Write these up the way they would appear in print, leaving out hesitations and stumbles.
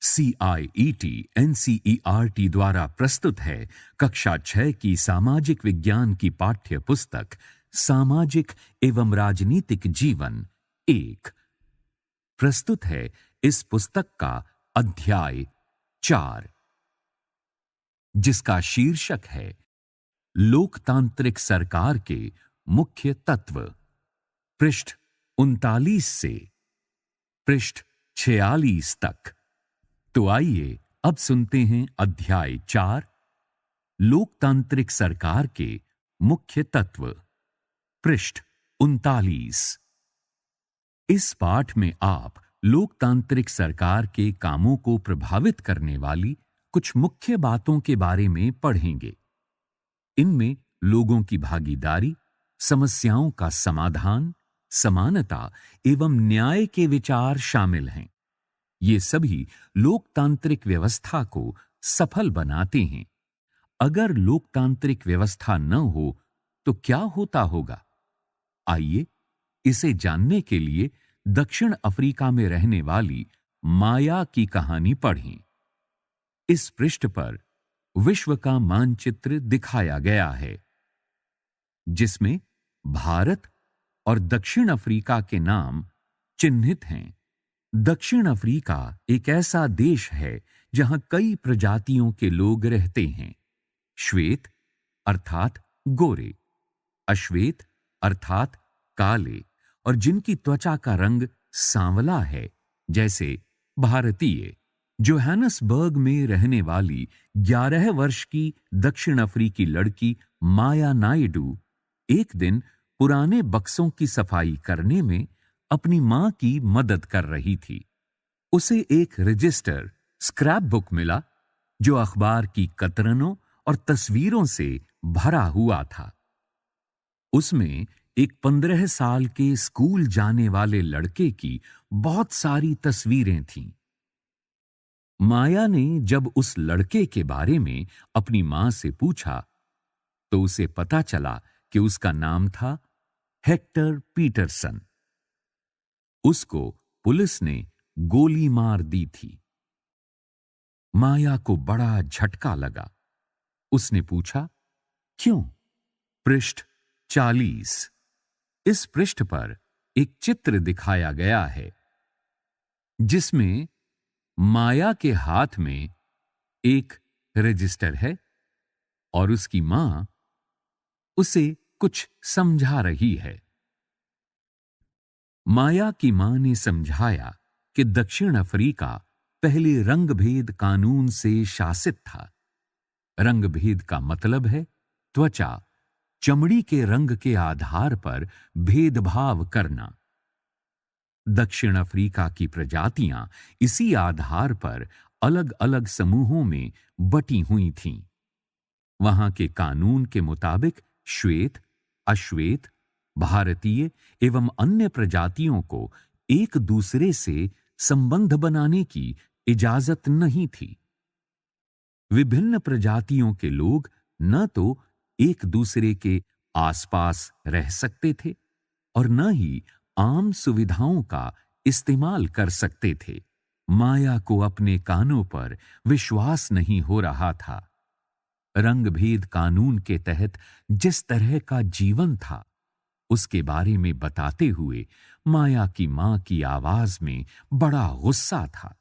CIET NCERT द्वारा प्रस्तुत है कक्षा 6 की सामाजिक विज्ञान की पाठ्य पुस्तक सामाजिक एवं राजनीतिक जीवन 1। प्रस्तुत है इस पुस्तक का अध्याय 4, जिसका शीर्षक है लोकतांत्रिक सरकार के मुख्य तत्व, पृष्ठ 39 से पृष्ठ 46 तक। तो आइए अब सुनते हैं अध्याय 4, लोकतांत्रिक सरकार के मुख्य तत्व, पृष्ठ 39। इस पाठ में आप लोकतांत्रिक सरकार के कामों को प्रभावित करने वाली कुछ मुख्य बातों के बारे में पढ़ेंगे। इनमें लोगों की भागीदारी, समस्याओं का समाधान, समानता एवं न्याय के विचार शामिल हैं। ये सभी लोकतांत्रिक व्यवस्था को सफल बनाते हैं। अगर लोकतांत्रिक व्यवस्था न हो तो क्या होता होगा? आइए इसे जानने के लिए दक्षिण अफ्रीका में रहने वाली माया की कहानी पढ़ें। इस पृष्ठ पर विश्व का मानचित्र दिखाया गया है, जिसमें भारत और दक्षिण अफ्रीका के नाम चिन्हित हैं। दक्षिण अफ्रीका एक ऐसा देश है जहां कई प्रजातियों के लोग रहते हैं। श्वेत अर्थात गोरे, अश्वेत अर्थात काले, और जिनकी त्वचा का रंग सांवला है, जैसे भारतीय। जोहानसबर्ग में रहने वाली 11 वर्ष की दक्षिण अफ्रीकी लड़की माया नायडू एक दिन पुराने बक्सों की सफाई करने में अपनी मां की मदद कर रही थी। उसे एक रजिस्टर स्क्रैप बुक मिला जो अखबार की कतरनों और तस्वीरों से भरा हुआ था। उसमें एक 15 साल के स्कूल जाने वाले लड़के की बहुत सारी तस्वीरें थीं। माया ने जब उस लड़के के बारे में अपनी मां से पूछा तो उसे पता चला कि उसका नाम था हेक्टर पीटरसन। उसको पुलिस ने गोली मार दी थी। माया को बड़ा झटका लगा। उसने पूछा, क्यों? पृष्ठ 40। इस पृष्ठ पर एक चित्र दिखाया गया है, जिसमें माया के हाथ में एक रजिस्टर है और उसकी मां उसे कुछ समझा रही है। माया की मां ने समझाया कि दक्षिण अफ्रीका पहले रंगभेद कानून से शासित था। रंगभेद का मतलब है त्वचा, चमड़ी के रंग के आधार पर भेदभाव करना। दक्षिण अफ्रीका की प्रजातियां इसी आधार पर अलग-अलग समूहों में बटी हुई थीं। वहां के कानून के मुताबिक श्वेत, अश्वेत, भारतीय एवं अन्य प्रजातियों को एक दूसरे से संबंध बनाने की इजाजत नहीं थी। विभिन्न प्रजातियों के लोग न तो एक दूसरे के आसपास रह सकते थे और न ही आम सुविधाओं का इस्तेमाल कर सकते थे। माया को अपने कानों पर विश्वास नहीं हो रहा था। रंगभेद कानून के तहत जिस तरह का जीवन था, उसके बारे में बताते हुए माया की मां की आवाज में बड़ा गुस्सा था।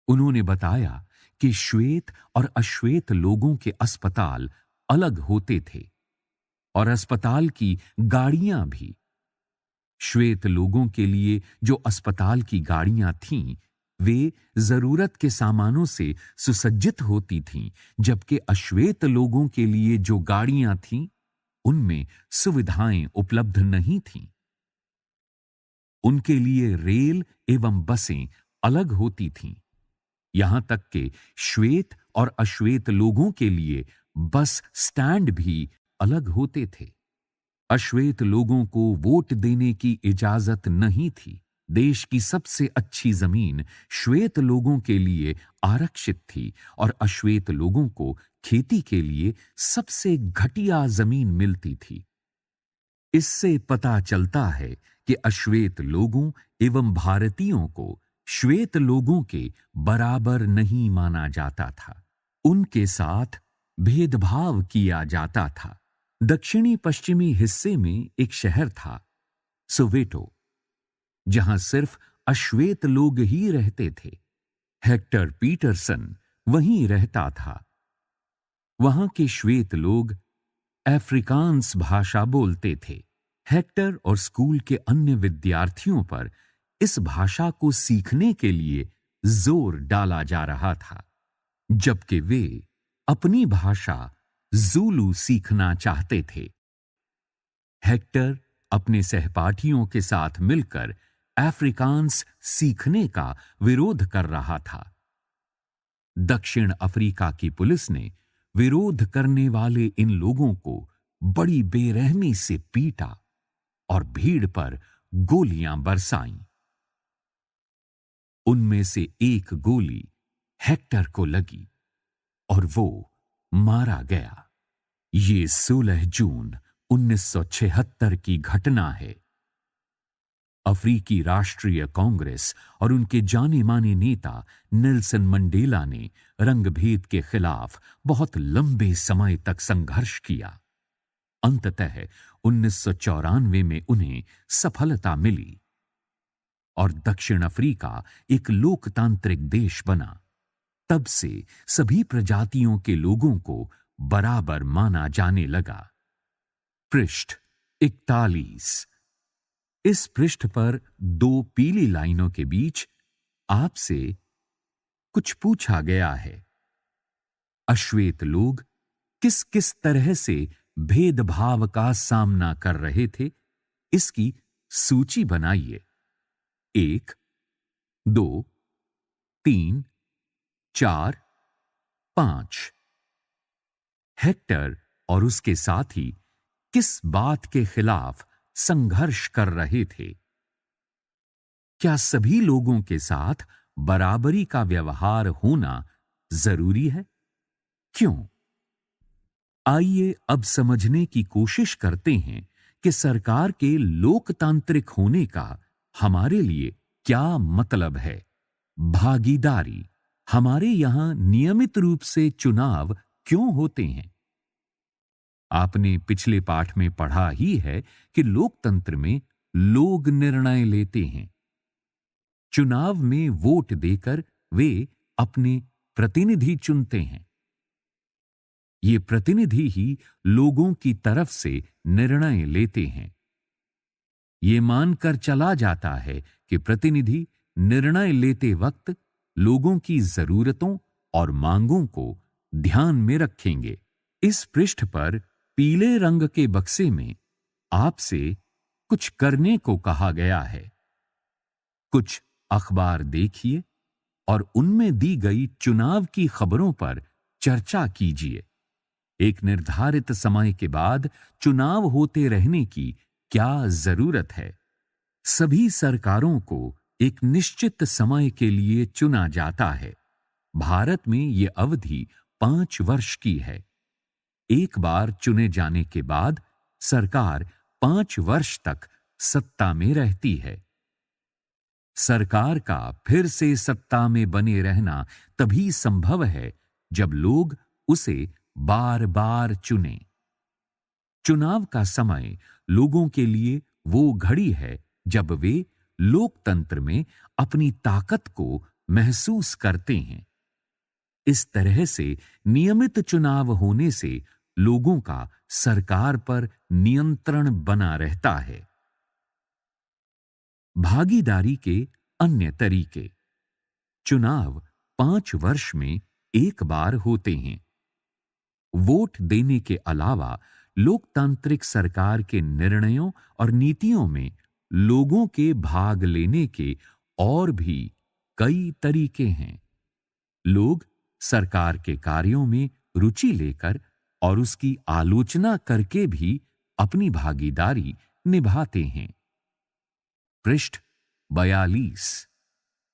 उन्होंने बताया कि श्वेत और अश्वेत लोगों के अस्पताल अलग होते थे और अस्पताल की गाड़ियां भी। श्वेत लोगों के लिए जो अस्पताल की गाड़ियां थीं, वे जरूरत के सामानों से सुसज्जित होती थीं, जबकि अश्वेत लोगों के लिए जो गाड़ियां थीं, उनमें सुविधाएं उपलब्ध नहीं थीं। उनके लिए रेल एवं बसें अलग होती थीं। यहां तक कि श्वेत और अश्वेत लोगों के लिए बस स्टैंड भी अलग होते थे। अश्वेत लोगों को वोट देने की इजाजत नहीं थी। देश की सबसे अच्छी जमीन श्वेत लोगों के लिए आरक्षित थी और अश्वेत लोगों को खेती के लिए सबसे घटिया जमीन मिलती थी। इससे पता चलता है कि अश्वेत लोगों एवं भारतीयों को श्वेत लोगों के बराबर नहीं माना जाता था। उनके साथ भेदभाव किया जाता था। दक्षिणी पश्चिमी हिस्से में एक शहर था, सोवेटो, जहां सिर्फ अश्वेत लोग ही रहते थे। हेक्टर पीटरसन वहीं रहता था। वहां के श्वेत लोग अफ्रीकांस भाषा बोलते थे। हेक्टर और स्कूल के अन्य विद्यार्थियों पर इस भाषा को सीखने के लिए जोर डाला जा रहा था, जबकि वे अपनी भाषा ज़ूलू सीखना चाहते थे। हेक्टर अपने सहपाठियों के साथ मिलकर अफ्रीकांस सीखने का विरोध कर रहा था। दक्षिण अफ्रीका की पुलिस ने विरोध करने वाले इन लोगों को बड़ी बेरहमी से पीटा और भीड़ पर गोलियां बरसाईं। उनमें से एक गोली हेक्टर को लगी और वो मारा गया। ये 16 जून 1976 की घटना है। अफ्रीकी राष्ट्रीय कांग्रेस और उनके जाने माने नेता नेल्सन मंडेला ने रंगभेद के खिलाफ बहुत लंबे समय तक संघर्ष किया। अंततः 1994 में उन्हें सफलता मिली और दक्षिण अफ्रीका एक लोकतांत्रिक देश बना। तब से सभी प्रजातियों के लोगों को बराबर माना जाने लगा। पृष्ठ 41। इस पृष्ठ पर 2 पीली लाइनों के बीच आपसे कुछ पूछा गया है। अश्वेत लोग किस किस तरह से भेदभाव का सामना कर रहे थे, इसकी सूची बनाइए। 1, 2, 3, 4, 5। हेक्टर और उसके साथी किस बात के खिलाफ संघर्ष कर रहे थे? क्या सभी लोगों के साथ बराबरी का व्यवहार होना जरूरी है? क्यों? आइए अब समझने की कोशिश करते हैं कि सरकार के लोकतांत्रिक होने का हमारे लिए क्या मतलब है। भागीदारी। हमारे यहां नियमित रूप से चुनाव क्यों होते हैं? आपने पिछले पाठ में पढ़ा ही है कि लोकतंत्र में लोग निर्णय लेते हैं। चुनाव में वोट देकर वे अपने प्रतिनिधि चुनते हैं। ये प्रतिनिधि ही लोगों की तरफ से निर्णय लेते हैं। ये मानकर चला जाता है कि प्रतिनिधि निर्णय लेते वक्त लोगों की जरूरतों और मांगों को ध्यान में रखेंगे। इस पृष्ठ पर पीले रंग के बक्से में आपसे कुछ करने को कहा गया है। कुछ अखबार देखिए और उनमें दी गई चुनाव की खबरों पर चर्चा कीजिए। एक निर्धारित समय के बाद चुनाव होते रहने की क्या जरूरत है? सभी सरकारों को एक निश्चित समय के लिए चुना जाता है। भारत में यह अवधि 5 वर्ष की है। एक बार चुने जाने के बाद सरकार 5 वर्ष तक सत्ता में रहती है। सरकार का फिर से सत्ता में बने रहना तभी संभव है जब लोग उसे बार बार चुनें। चुनाव का समय लोगों के लिए वो घड़ी है जब वे लोकतंत्र में अपनी ताकत को महसूस करते हैं। इस तरह से नियमित चुनाव होने से लोगों का सरकार पर नियंत्रण बना रहता है। भागीदारी के अन्य तरीके। चुनाव 5 वर्ष में एक बार होते हैं। वोट देने के अलावा लोकतांत्रिक सरकार के निर्णयों और नीतियों में लोगों के भाग लेने के और भी कई तरीके हैं। लोग सरकार के कार्यों में रुचि लेकर और उसकी आलोचना करके भी अपनी भागीदारी निभाते हैं। पृष्ठ 42।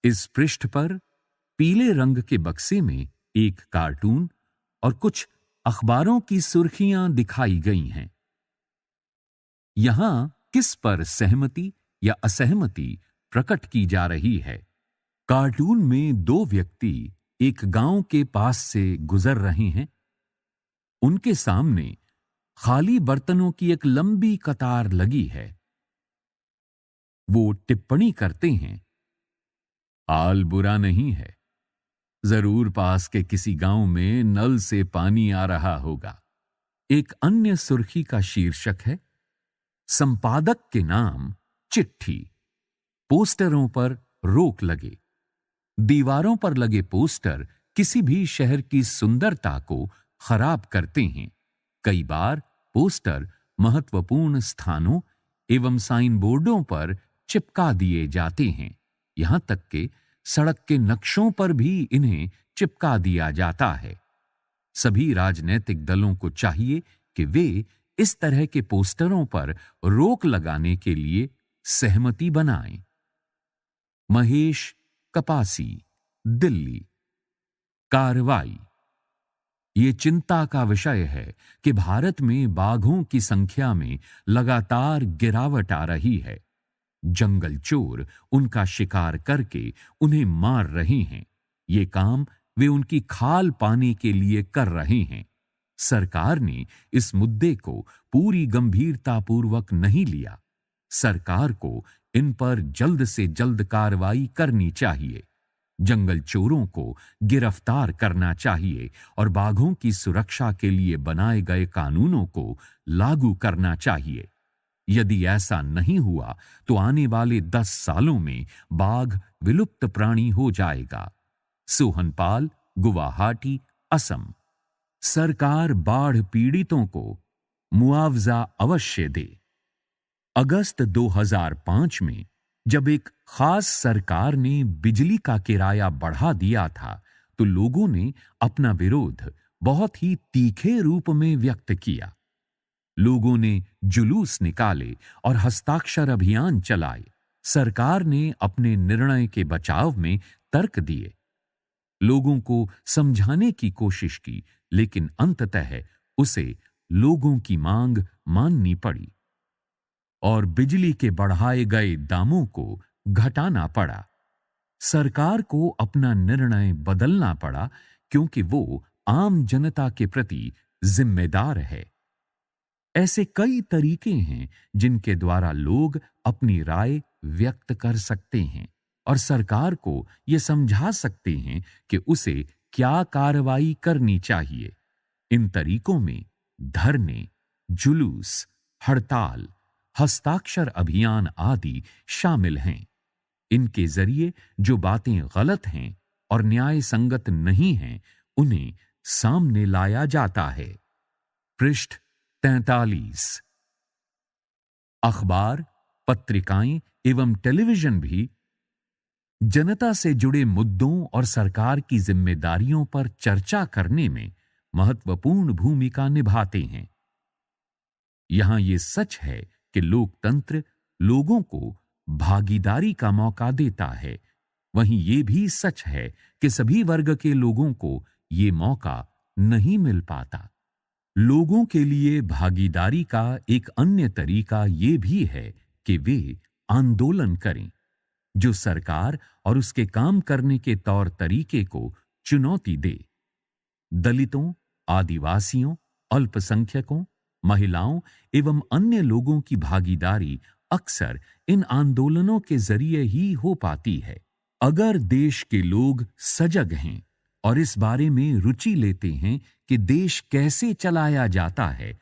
इस पृष्ठ पर पीले रंग के बक्से में एक कार्टून और कुछ अखबारों की सुर्खियां दिखाई गई हैं। यहां किस पर सहमति या असहमति प्रकट की जा रही है? कार्टून में दो व्यक्ति एक गांव के पास से गुजर रहे हैं। उनके सामने खाली बर्तनों की एक लंबी कतार लगी है। वो टिप्पणी करते हैं, हाल बुरा नहीं है, जरूर पास के किसी गांव में नल से पानी आ रहा होगा। एक अन्य सुर्खी का शीर्षक है, संपादक के नाम चिट्ठी, पोस्टरों पर रोक लगे। दीवारों पर लगे पोस्टर किसी भी शहर की सुंदरता को खराब करते हैं। कई बार पोस्टर महत्वपूर्ण स्थानों एवं साइन बोर्डों पर चिपका दिए जाते हैं। यहां तक कि सड़क के नक्शों पर भी इन्हें चिपका दिया जाता है। सभी राजनीतिक दलों को चाहिए कि वे इस तरह के पोस्टरों पर रोक लगाने के लिए सहमति बनाएं। महेश कपासी, दिल्ली। कार्रवाई। ये चिंता का विषय है कि भारत में बाघों की संख्या में लगातार गिरावट आ रही है। जंगल चोर उनका शिकार करके उन्हें मार रहे हैं। ये काम वे उनकी खाल पाने के लिए कर रहे हैं। सरकार ने इस मुद्दे को पूरी गंभीरतापूर्वक नहीं लिया। सरकार को इन पर जल्द से जल्द कार्रवाई करनी चाहिए। जंगल चोरों को गिरफ्तार करना चाहिए और बाघों की सुरक्षा के लिए बनाए गए कानूनों को लागू करना चाहिए। यदि ऐसा नहीं हुआ तो आने वाले 10 सालों में बाघ विलुप्त प्राणी हो जाएगा। सोहनपाल, गुवाहाटी, असम। सरकार बाढ़ पीड़ितों को मुआवजा अवश्य दे। अगस्त 2005 में जब एक खास सरकार ने बिजली का किराया बढ़ा दिया था तो लोगों ने अपना विरोध बहुत ही तीखे रूप में व्यक्त किया। लोगों ने जुलूस निकाले और हस्ताक्षर अभियान चलाए। सरकार ने अपने निर्णय के बचाव में तर्क दिए, लोगों को समझाने की कोशिश की, लेकिन अंततः उसे लोगों की मांग माननी पड़ी और बिजली के बढ़ाए गए दामों को घटाना पड़ा। सरकार को अपना निर्णय बदलना पड़ा क्योंकि वो आम जनता के प्रति जिम्मेदार है। ऐसे कई तरीके हैं जिनके द्वारा लोग अपनी राय व्यक्त कर सकते हैं और सरकार को ये समझा सकते हैं कि उसे क्या कार्रवाई करनी चाहिए। इन तरीकों में धरने, जुलूस, हड़ताल, हस्ताक्षर अभियान आदि शामिल हैं। इनके जरिए जो बातें गलत हैं और न्याय संगत नहीं हैं, उन्हें सामने लाया जाता है। पृष्ठ 43। अखबार, पत्रिकाएं एवं टेलीविजन भी जनता से जुड़े मुद्दों और सरकार की जिम्मेदारियों पर चर्चा करने में महत्वपूर्ण भूमिका निभाते हैं। यहां ये सच है कि लोकतंत्र लोगों को भागीदारी का मौका देता है, वहीं ये भी सच है कि सभी वर्ग के लोगों को ये मौका नहीं मिल पाता। लोगों के लिए भागीदारी का एक अन्य तरीका ये भी है कि वे आंदोलन करें, जो सरकार और उसके काम करने के तौर तरीके को चुनौती दे। दलितों, आदिवासियों, अल्पसंख्यकों, महिलाओं एवं अन्य लोगों की भागीदारी अक्सर इन आंदोलनों के जरिए ही हो पाती है। अगर देश के लोग सजग हैं और इस बारे में रुचि लेते हैं कि देश कैसे चलाया जाता है,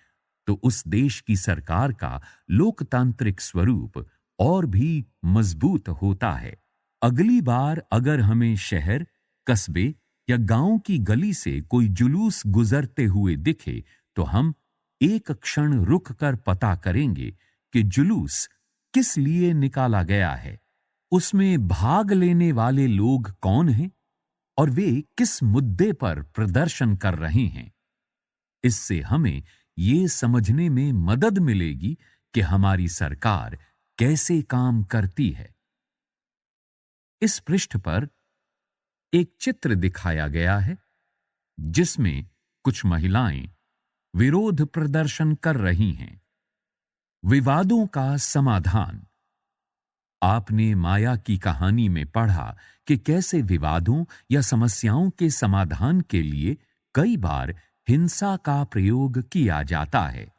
तो उस देश की सरकार का लोकतांत्रिक स्वरूप और भी मजबूत होता है। अगली बार अगर हमें शहर, कस्बे या गांव की गली से कोई जुलूस गुजरते हुए दिखे, तो हम एक क्षण रुक कर पता करेंगे कि जुलूस किस लिए निकाला गया है, उसमें भाग लेने वाले लोग कौन हैं और वे किस मुद्दे पर प्रदर्शन कर रहे हैं। इससे हमें ये समझने में मदद मिलेगी कि हमारी सरकार कैसे काम करती है। इस पृष्ठ पर एक चित्र दिखाया गया है जिसमें कुछ महिलाएं विरोध प्रदर्शन कर रही हैं। विवादों का समाधान। आपने माया की कहानी में पढ़ा कि कैसे विवादों या समस्याओं के समाधान के लिए कई बार हिंसा का प्रयोग किया जाता है।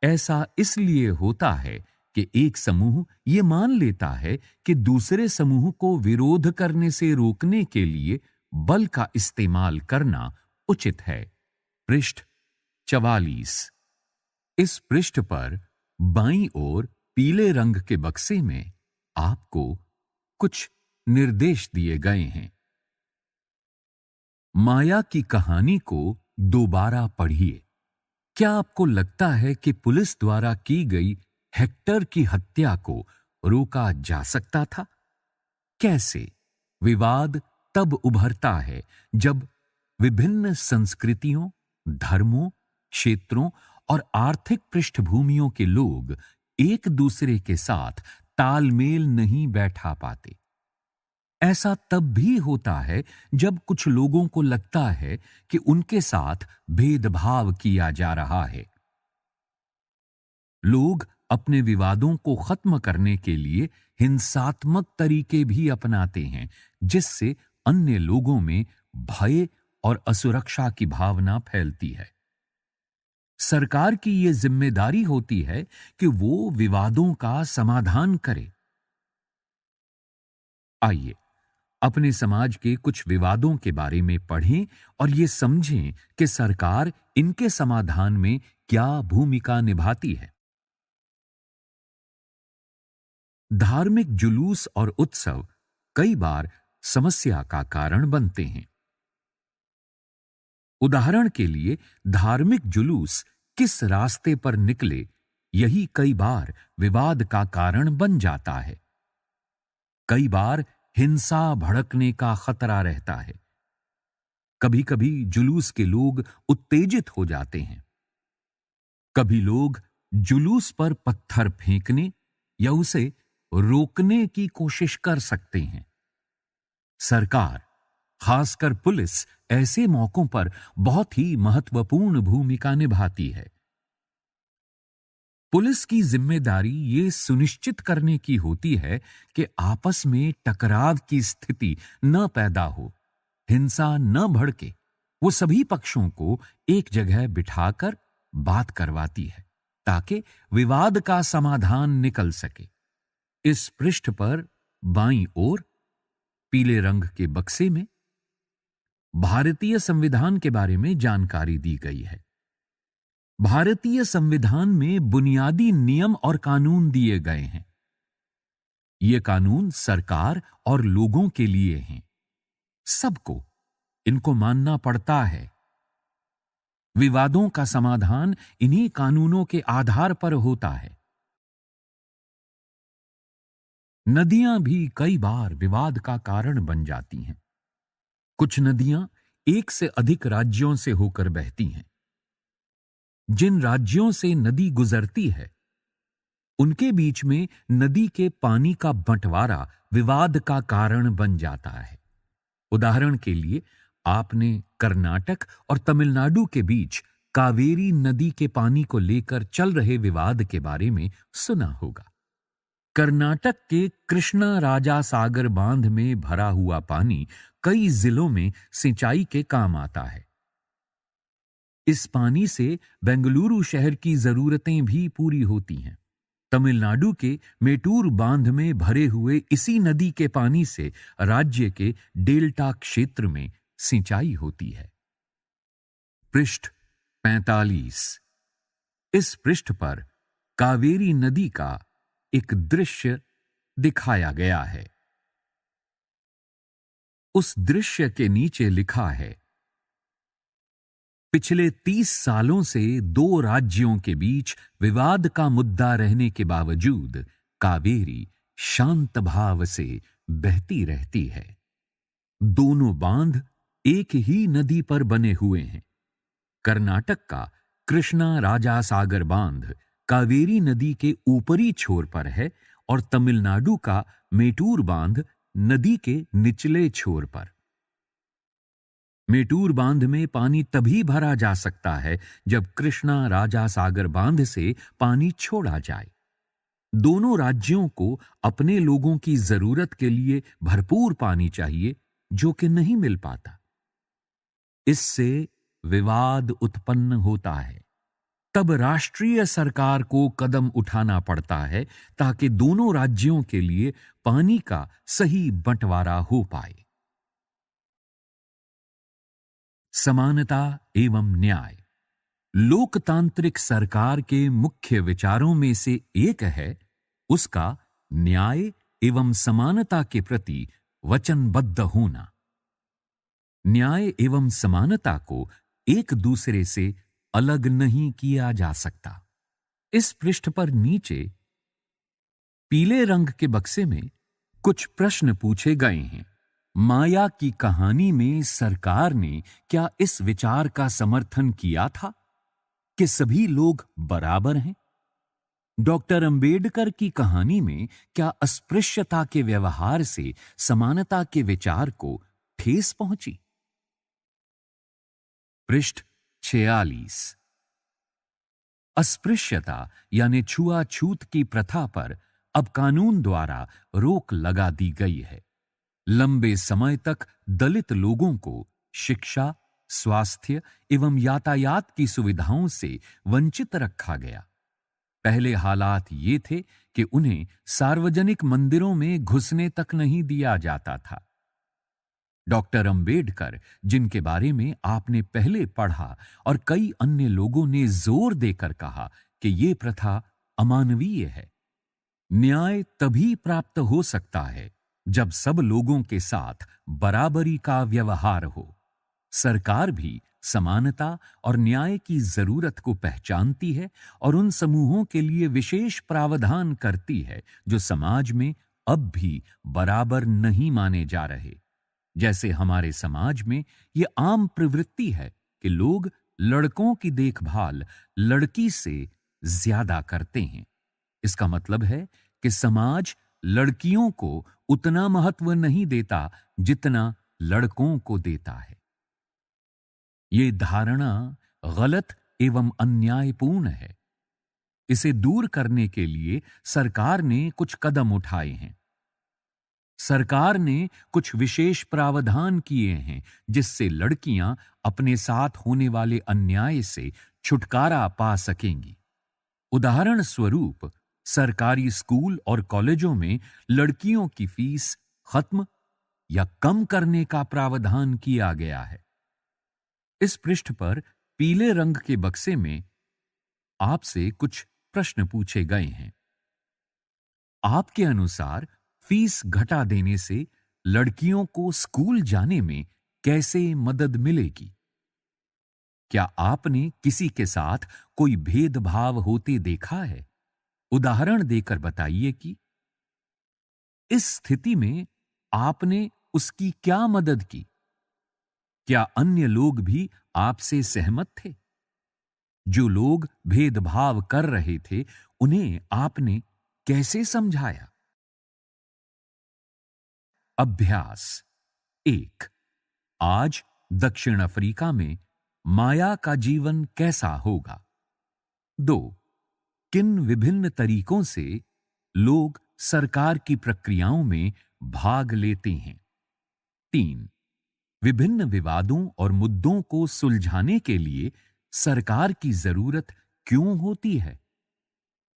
ऐसा इसलिए होता है कि एक समूह ये मान लेता है कि दूसरे समूह को विरोध करने से रोकने के लिए बल का इस्तेमाल करना उचित है। पृष्ठ 44। इस पृष्ठ पर बाईं ओर पीले रंग के बक्से में आपको कुछ निर्देश दिए गए हैं। माया की कहानी को दोबारा पढ़िए। क्या आपको लगता है कि पुलिस द्वारा की गई हेक्टर की हत्या को रोका जा सकता था? कैसे? विवाद तब उभरता है जब विभिन्न संस्कृतियों, धर्मों, क्षेत्रों और आर्थिक पृष्ठभूमियों के लोग एक दूसरे के साथ तालमेल नहीं बैठा पाते। ऐसा तब भी होता है जब कुछ लोगों को लगता है कि उनके साथ भेदभाव किया जा रहा है। लोग अपने विवादों को खत्म करने के लिए हिंसात्मक तरीके भी अपनाते हैं, जिससे अन्य लोगों में भय और असुरक्षा की भावना फैलती है। सरकार की यह जिम्मेदारी होती है कि वो विवादों का समाधान करे। आइए अपने समाज के कुछ विवादों के बारे में पढ़ें और ये समझें कि सरकार इनके समाधान में क्या भूमिका निभाती है। धार्मिक जुलूस और उत्सव कई बार समस्या का कारण बनते हैं। उदाहरण के लिए, धार्मिक जुलूस किस रास्ते पर निकले, यही कई बार विवाद का कारण बन जाता है। कई बार हिंसा भड़कने का खतरा रहता है। कभी-कभी जुलूस के लोग उत्तेजित हो जाते हैं। कभी लोग जुलूस पर पत्थर फेंकने या उसे रोकने की कोशिश कर सकते हैं। सरकार, खासकर पुलिस, ऐसे मौकों पर बहुत ही महत्वपूर्ण भूमिका निभाती है। पुलिस की जिम्मेदारी ये सुनिश्चित करने की होती है कि आपस में टकराव की स्थिति न पैदा हो, हिंसा न भड़के। वो सभी पक्षों को एक जगह बिठाकर बात करवाती है ताकि विवाद का समाधान निकल सके। इस पृष्ठ पर बाईं ओर पीले रंग के बक्से में भारतीय संविधान के बारे में जानकारी दी गई है। भारतीय संविधान में बुनियादी नियम और कानून दिए गए हैं। ये कानून सरकार और लोगों के लिए हैं। सबको इनको मानना पड़ता है। विवादों का समाधान इन्हीं कानूनों के आधार पर होता है। नदियां भी कई बार विवाद का कारण बन जाती हैं। कुछ नदियां एक से अधिक राज्यों से होकर बहती हैं। जिन राज्यों से नदी गुजरती है, उनके बीच में नदी के पानी का बंटवारा विवाद का कारण बन जाता है। उदाहरण के लिए, आपने कर्नाटक और तमिलनाडु के बीच कावेरी नदी के पानी को लेकर चल रहे विवाद के बारे में सुना होगा। कर्नाटक के कृष्णा राजा सागर बांध में भरा हुआ पानी कई जिलों में सिंचाई के काम आता है। इस पानी से बेंगलुरु शहर की जरूरतें भी पूरी होती हैं। तमिलनाडु के मेटूर बांध में भरे हुए इसी नदी के पानी से राज्य के डेल्टा क्षेत्र में सिंचाई होती है। पृष्ठ 45। इस पृष्ठ पर कावेरी नदी का एक दृश्य दिखाया गया है। उस दृश्य के नीचे लिखा है, पिछले 30 सालों से दो राज्यों के बीच विवाद का मुद्दा रहने के बावजूद कावेरी शांत भाव से बहती रहती है। दोनों बांध एक ही नदी पर बने हुए हैं। कर्नाटक का कृष्णा राजा सागर बांध कावेरी नदी के ऊपरी छोर पर है और तमिलनाडु का मेटूर बांध नदी के निचले छोर पर। मेटूर बांध में पानी तभी भरा जा सकता है जब कृष्णा राजा सागर बांध से पानी छोड़ा जाए। दोनों राज्यों को अपने लोगों की जरूरत के लिए भरपूर पानी चाहिए, जो कि नहीं मिल पाता। इससे विवाद उत्पन्न होता है। तब राष्ट्रीय सरकार को कदम उठाना पड़ता है ताकि दोनों राज्यों के लिए पानी का सही बंटवारा हो पाए। समानता एवं न्याय लोकतांत्रिक सरकार के मुख्य विचारों में से एक है उसका न्याय एवं समानता के प्रति वचनबद्ध होना। न्याय एवं समानता को एक दूसरे से अलग नहीं किया जा सकता। इस पृष्ठ पर नीचे पीले रंग के बक्से में कुछ प्रश्न पूछे गए हैं। माया की कहानी में सरकार ने क्या इस विचार का समर्थन किया था कि सभी लोग बराबर हैं? डॉक्टर अंबेडकर की कहानी में क्या अस्पृश्यता के व्यवहार से समानता के विचार को ठेस पहुंची? पृष्ठ 46। अस्पृश्यता यानी छुआछूत की प्रथा पर अब कानून द्वारा रोक लगा दी गई है। लंबे समय तक दलित लोगों को शिक्षा, स्वास्थ्य एवं यातायात की सुविधाओं से वंचित रखा गया। पहले हालात ये थे कि उन्हें सार्वजनिक मंदिरों में घुसने तक नहीं दिया जाता था। डॉक्टर अंबेडकर, जिनके बारे में आपने पहले पढ़ा, और कई अन्य लोगों ने जोर देकर कहा कि ये प्रथा अमानवीय है। न्याय तभी प्राप्त हो सकता है जब सब लोगों के साथ बराबरी का व्यवहार हो। सरकार भी समानता और न्याय की जरूरत को पहचानती है और उन समूहों के लिए विशेष प्रावधान करती है जो समाज में अब भी बराबर नहीं माने जा रहे। जैसे हमारे समाज में ये आम प्रवृत्ति है कि लोग लड़कों की देखभाल लड़की से ज्यादा करते हैं। इसका मतलब है कि समाज लड़कियों को उतना महत्व नहीं देता जितना लड़कों को देता है। ये धारणा गलत एवं अन्यायपूर्ण है। इसे दूर करने के लिए सरकार ने कुछ कदम उठाए हैं। सरकार ने कुछ विशेष प्रावधान किए हैं जिससे लड़कियां अपने साथ होने वाले अन्याय से छुटकारा पा सकेंगी। उदाहरण स्वरूप, सरकारी स्कूल और कॉलेजों में लड़कियों की फीस खत्म या कम करने का प्रावधान किया गया है। इस पृष्ठ पर पीले रंग के बक्से में आपसे कुछ प्रश्न पूछे गए हैं। आपके अनुसार फीस घटा देने से लड़कियों को स्कूल जाने में कैसे मदद मिलेगी? क्या आपने किसी के साथ कोई भेदभाव होते देखा है? उदाहरण देकर बताइए कि इस स्थिति में आपने उसकी क्या मदद की? क्या अन्य लोग भी आपसे सहमत थे? जो लोग भेदभाव कर रहे थे, उन्हें आपने कैसे समझाया? अभ्यास 1। आज दक्षिण अफ्रीका में माया का जीवन कैसा होगा? 2। किन विभिन्न तरीकों से लोग सरकार की प्रक्रियाओं में भाग लेते हैं? 3। विभिन्न विवादों और मुद्दों को सुलझाने के लिए सरकार की जरूरत क्यों होती है?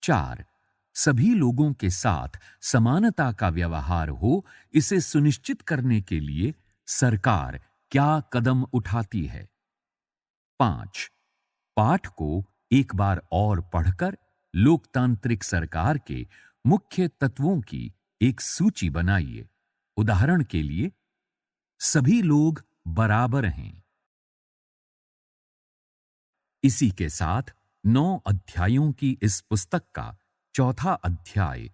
4। सभी लोगों के साथ समानता का व्यवहार हो, इसे सुनिश्चित करने के लिए सरकार क्या कदम उठाती है? 5। पाठ को एक बार और पढ़कर लोकतांत्रिक सरकार के मुख्य तत्वों की एक सूची बनाइए। उदाहरण के लिए, सभी लोग बराबर हैं। इसी के साथ 9 अध्यायों की इस पुस्तक का चौथा अध्याय